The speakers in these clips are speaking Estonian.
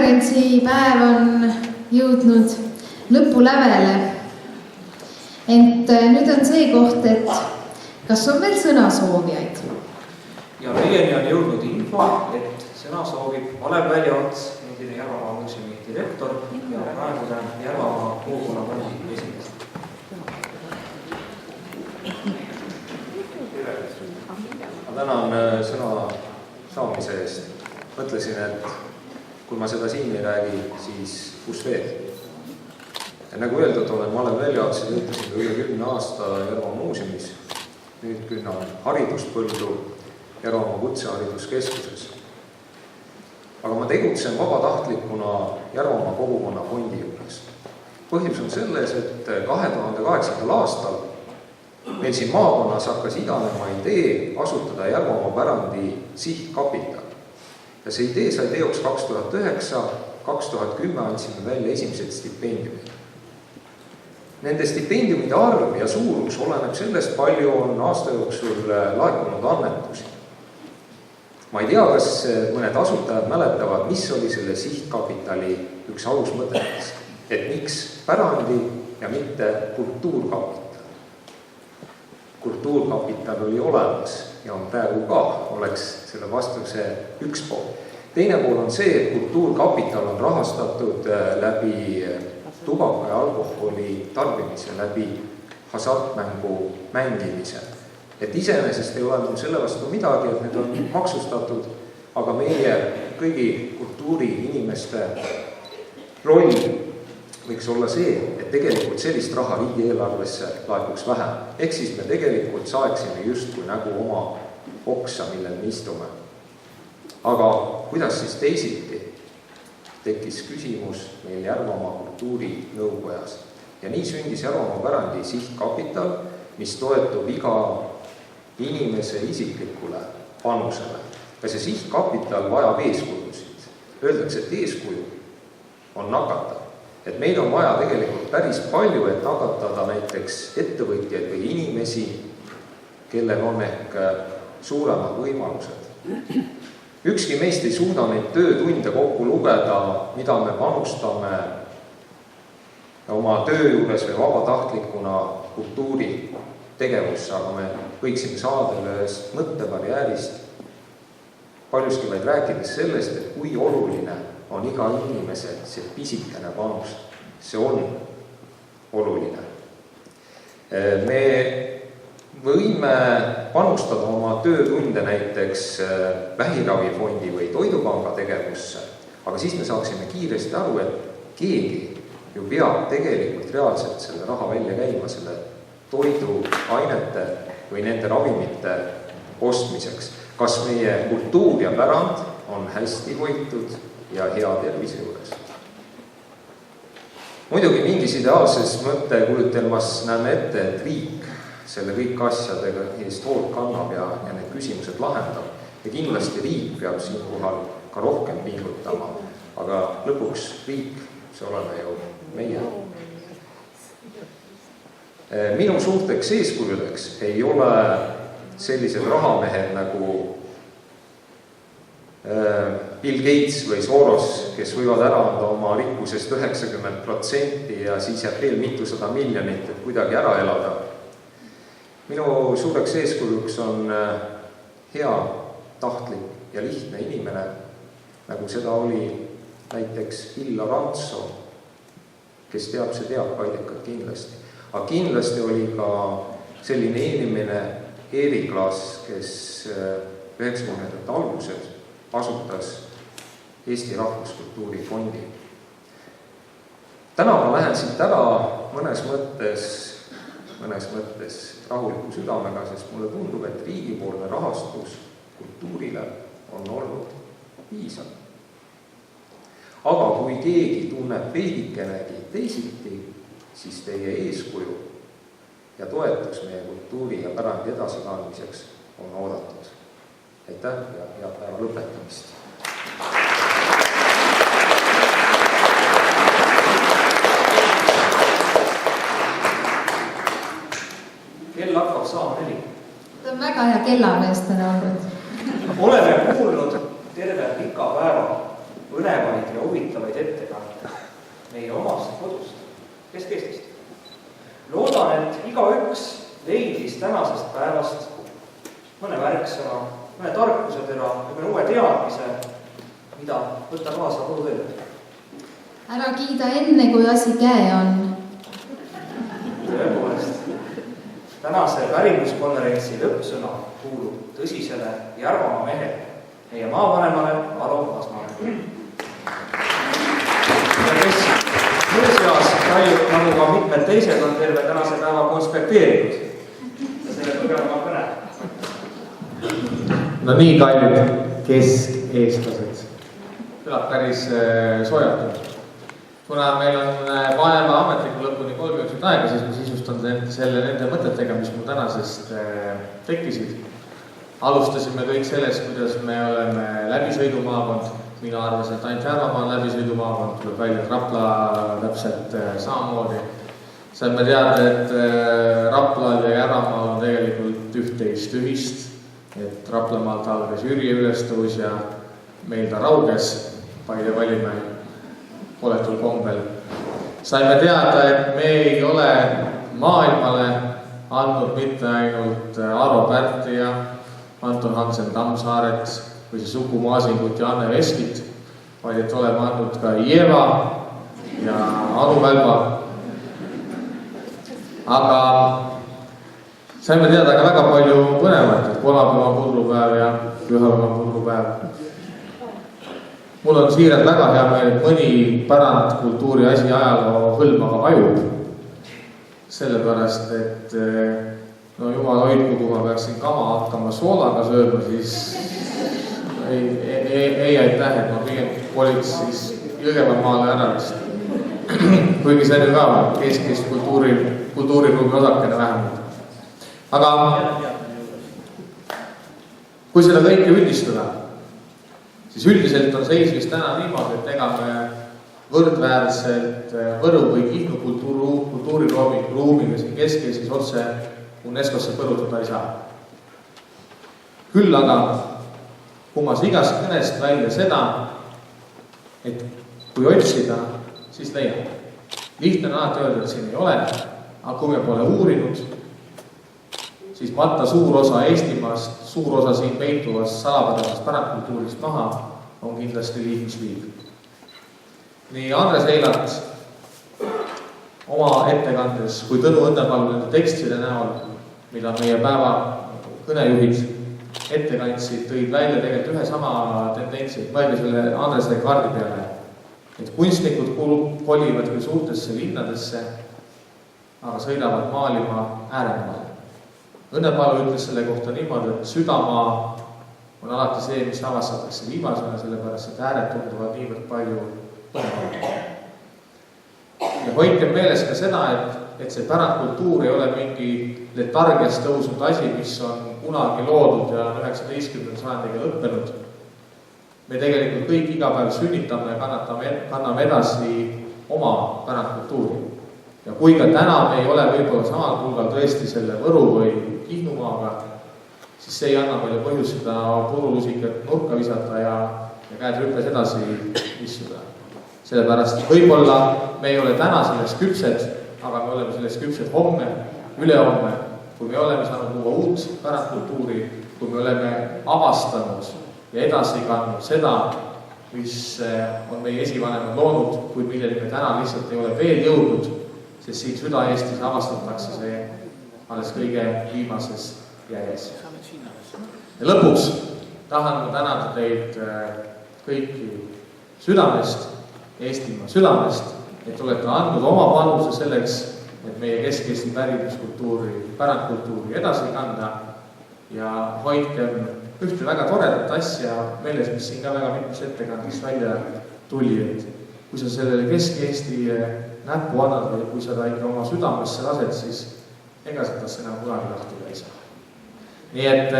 konverentsi päev on jõudnud lõpulävele. Ent nüüd on see koht, et kas on veel sõnasoovijaid? Ja meieni on jõudnud info, et sõna soovib Alev Väljaots, endine Järvamaa muuseumi direktor ja praegune Järvamaa kogukonnafondi esimees. Ma tänan sõna saamise eest. Mõtlesin, et kui ma seda siin ei räägi, siis kus veel? Ja nagu öeldud, olen Alev Väljaots ja töötasin üle 10 aasta Järvamaa muuseumis. Nüüd künnan hariduspõldu Järvamaa Kutsehariduskeskuses. Aga ma tegutsen vabatahtlikuna Järvamaa kogukonnafondi juures. Põhjus on selles, et 2008. aastal meil siin maakonnas hakkas idanema idee asutada Järvamaa pärandi sihtkapital. Ja see idee sai teoks 2009-2010 andsime välja esimesed stipendiumid. Nende stipendiumide arv ja suurus oleneb sellest, palju on aasta jooksul laekunud annetusi. Ma ei tea, kas mõned asutajad mäletavad, mis oli selle sihtkapitali üks alusmõtetest, et miks pärandi ja mitte kultuurkapital. Kultuurkapital oli olemas ja on praegu ka, oleks selle vastuse üks pool. Teine pool on see, et kultuurkapital on rahastatud läbi tubaka ja alkoholi tarbimise, läbi hasartmängu mängimise. Et iseenesest ei ole mul selle vastu midagi, et need on maksustatud, aga meie kõigi kultuuriinimeste roll võiks olla see, et tegelikult sellist raha riigieelarvesse laekuks vähem. Ehk siis me tegelikult saaksime justkui nagu oma oksa, millel me istume. Aga kuidas siis teisiti? Tekkis küsimus meil Järvamaa kultuurinõukojas. Ja nii sündis Järvamaa pärandi sihtkapital, mis toetub iga inimese isiklikule panusele. Ja see sihtkapital vajab eeskujusid. Öeldakse, et eeskuju on nakatav. Et meil on vaja tegelikult päris palju, et nakatada näiteks ettevõtjaid või inimesi, kellel on ehk suuremad võimalused. Ükski meist ei suuda neid töötunde kokku lugeda, mida me panustame oma töö juures või vabatahtlikuna kultuuri tegevusse, aga me võiksime saada ühest mõttebarjäärist paljuski vaid rääkides sellest, et kui oluline on iga inimese see pisikene panus. See on oluline. Me võime panustada oma töötunde näiteks vähiravifondi või toidupanga tegevusse, aga siis me saaksime kiiresti aru, et keegi ju peab tegelikult reaalselt selle raha välja käima selle toiduainete või nende ravimite ostmiseks. Kas meie kultuur ja pärand on hästi hoitud ja hea tervise juures? Muidugi mingis ideaalses mõttekujutelmas näeme ette, et riik selle kõik asjadega eest hoolt kannab ja need küsimused lahendab. Ja kindlasti riik peab siinkohal ka rohkem pingutama, aga lõpuks riik, see oleme ju meie. Minu suurteks eeskujudeks ei ole sellised rahamehed nagu Bill Gates või Soros, kes võivad ära anda oma rikkusest 90% ja siis jääb veel mitusada miljonit, et kuidagi ära elada. Minu suureks eeskujuks on hea, tahtlik ja lihtne inimene, nagu seda oli näiteks Illa Rantso, kes teab, see teab Kaidekat kindlasti. Aga kindlasti oli ka selline inimene Erik Klaas, kes 90. alguses asutas Eesti Rahvuskultuuri Fondi. Täna ma lähen siit ära mõnes mõttes rahuliku südamega, sest mulle tundub, et riigipoolne rahastus kultuurile on olnud piisav. Aga kui keegi tunneb veidikenegi teisiti, siis teie eeskuju ja toetus meie kultuuri ja pärandi edasikandmiseks on oodatud. Aitäh ja head päeva lõpetamist! Kell hakkab saama 4. Ta on väga hea kellamees täna olnud. Oleme kuulnud terve pika päeva põnevaid ja huvitavaid ettekande meie omast kodust, Kesk-Eestist. Loodan, et igaüks leidis tänasest päevast mõne märksõna, mõne tarkusetera ja mõne uue teadmise, mida võtta kaasa kodutööle. Ära kiida enne, kui asi käe on. Tõepoolest, tänase pärimuskonverentsi lõppsõna kuulub tõsisele Järvamaa mehele, meie maavanemale Alo Asmale. Ja kes muuseas paljud nagu ka mitmed teised on terve tänase päeva konspekteerinud ja selle tugevama kõne. No nii kallid kesk-eestlased. Kõlab päris soojatult. Kuna meil on päeva ametliku lõpuni 3 minutit aega, siis ma sisustan selle nende mõtetega, mis mul tänasest tekkisid. Alustasime kõik sellest, kuidas me oleme läbisõidumaakond. Mina arvasin, et ainult Järvamaa on läbisõidumaakond, tuleb välja, et Rapla täpselt samamoodi. Saime teada, et Raplal ja Järvamaal on tegelikult üht-teist ühist, et Raplamaalt algas Jüri ülestõus ja meil ta rauges Paide Valimäe koletul kombel. Saime teada, et me ei ole maailmale andnud mitte ainult Arvo Pärti ja Anton Hansen Tammsaaret või see Suku Maasingut ja Anne Veskit, vaid et oleme andnud ka Ieva ja Anu Välba. Aga saime teada ka väga palju põnevat, et kolmapäeva on pudrupäev ja pühapäeva on pudrupäev. Mul on siiralt väga hea meel, et mõni pärandkultuuri asi ajaloo hõlmaga vajub. Sellepärast, et no jumal hoidku, kui ma peaksin kama hakkama soolaga sööma, siis ei aitäh, et ma pigem koliks siis Jõgevamaale ära vist. Kuigi see on ka keskist kultuuriruumi osakene vähemalt. Aga kui seda kõike üldistada, siis üldiselt on seis vist täna niimoodi, et ega me võrdväärselt Võru või Kihnu kultuuriruumiga siin Kesk-Eestis otse UNESCO-sse põrutada ei saa. Küll aga kumas igast kõnest välja seda, et kui otsida, siis leiab. Lihtne on alati öelda, et siin ei ole, aga kui me pole uurinud, siis matta suur osa Eestimaast, suur osa siin peituvast salapädevast pärandkultuurist maha on kindlasti liigusliig. Nii Andres Eilat oma ettekandes kui Tõnu Õnnepalu nende tekstide näol, mida meie päeva kõnejuhid ette kandsid, tõid välja tegelikult ühe sama tendentsi, mõelge selle Andrese kaardi peale, et kunstnikud kolivad küll suurtesse linnadesse, aga sõidavad maalima ääremaale. Õnnepalu ütles selle kohta niimoodi, et südamaa on alati see, mis avastatakse viimasena, sellepärast, et ääred tunduvad niivõrd palju põnevad. Ja hoidkem meeles ka seda, et see pärandkultuur ei ole mingi letargiast tõusnud asi, mis on kunagi loodud ja 19. sajandiga lõppenud. Me tegelikult kõik iga päev sünnitame ja kanname edasi oma pärandkultuuri. Ja kui ka täna me ei ole võib-olla samal pulgal tõesti selle Võru või Kihnumaaga, siis see ei anna meile põhjust seda purulusikat nurka visata ja käed rüppes edasi istuda. Sellepärast võib-olla me ei ole täna sellest küpsed, aga me oleme sellest küpsed homme, ülehomme, kui me oleme saanud luua uut pärandkultuuri, kui me oleme avastanud ja edasi kandnud seda, mis on meie esivanemad loonud, kuid milleni me täna lihtsalt ei ole veel jõudnud, sest siin Süda-Eestis avastatakse see alles kõige viimases järjes. Ja lõpuks tahan ma tänada teid kõiki südamest, Eestimaa südamest, et olete andnud oma panuse selleks, et meie Kesk-Eesti pärandkultuuri edasi kanda ja hoidkem ühte väga toredat asja meeles, mis siin ka väga mitmes ettekandest välja tuli, et kui sa sellele Kesk-Eesti näppu annad või kui sa ta ikka oma südamesse lased, siis ega sa tast enam kunagi lahtuda ei saa. Nii et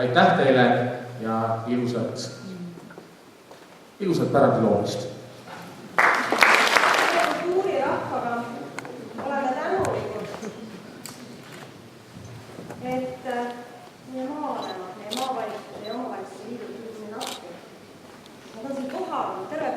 aitäh teile ja ilusat pärandi loomist. Kultuurirahvaga oleme tänulikud, et meie maavanemad, meie maavalitsuse ja omavalitsuse liidu tulid appi. Nad on siin kohal terve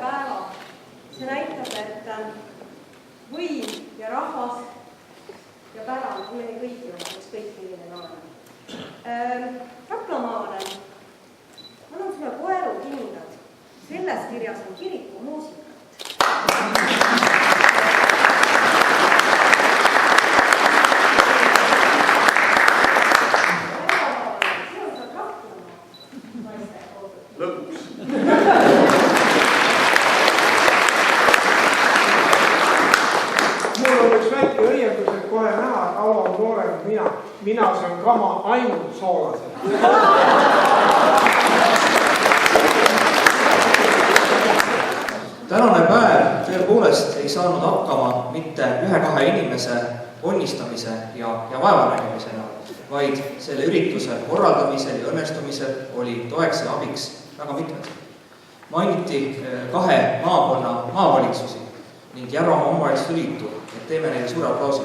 mina söön kama ainult soolased. Tänane päev tõepoolest ei saanud hakkama mitte 1-2 inimese onnistamise ja vaevanägemisena, vaid selle ürituse korraldamisel ja õnnestumisel oli toeks ja abiks väga mitmed. Mainiti 2 maakonna maavalitsusi ning Järvamaa Omavalitsuste Liitu, et teeme neile suure aplausi.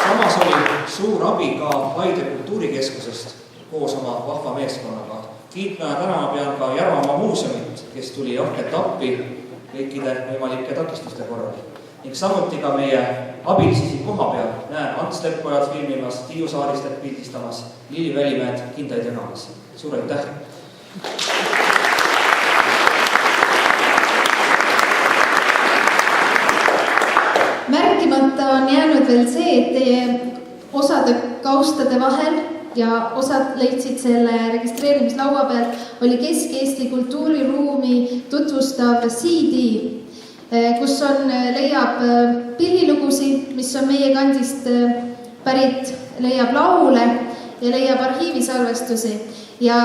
Samas oli suur abi ka Paide Kultuurikeskusest koos oma vahva meeskonnaga. Kiitma ja tänama pean ka Järvamaa muuseumit, kes tuli ahket appi kõikide võimalike takistuste korral. Ning samuti ka meie abilisi koha peal näen Ants Leppojad filmimas, Tiiu Saaristet pildistamas, Lili Välimäed kindaid jagamas. Suur aitäh! Märkimata on jäänud veel see, et teie osade kaustade vahel ja osad leidsid selle registreerimislaua peal, oli Kesk-Eesti kultuuriruumi tutvustav CD, kus leiab pillilugusid, mis on meie kandist pärit, leiab laule ja leiab arhiivisalvestusi. Ja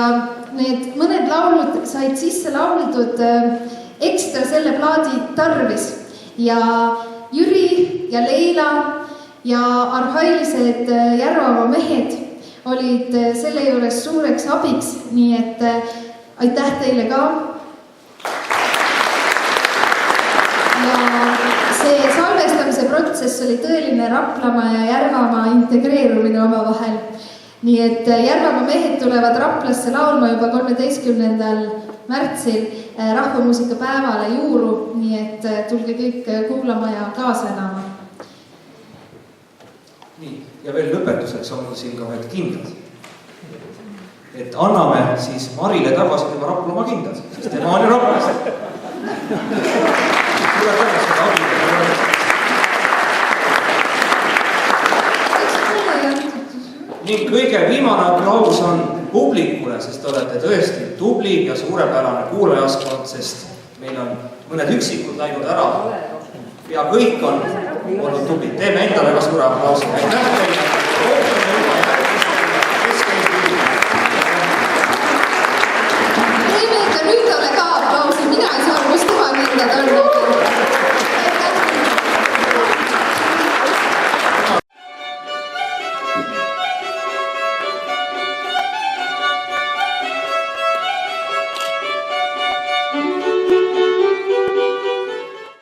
need mõned laulud said sisse lauldud ekstra selle plaadi tarvis. Ja Jüri ja Leila ja arhailised Järvamaa mehed olid selle juures suureks abiks, nii et aitäh teile ka. Ja see salvestamise protsess oli tõeline Raplamaa ja Järvamaa integreerumine omavahel. Nii et Järvamaa mehed tulevad Raplasse laulma juba 13. märtsil rahvamuusika päevale juuru, nii et tulge kõik kuulama ja kaasa elama. Nii, ja veel lõpetuseks on siin ka veel kindlad. Et anname siis Marile tagasi tema Raplamaa kindlad, sest tema on ju Raplast. Tule tagasi seda abile. Ning kõige viimane aplaus on publikule, sest olete tõesti tubli ja suurepärane kuulajaskond, sest meil on mõned üksikud läinud ära ja kõik on olnud tublid. Teeme endale ka suure aplausi. Aitäh teile!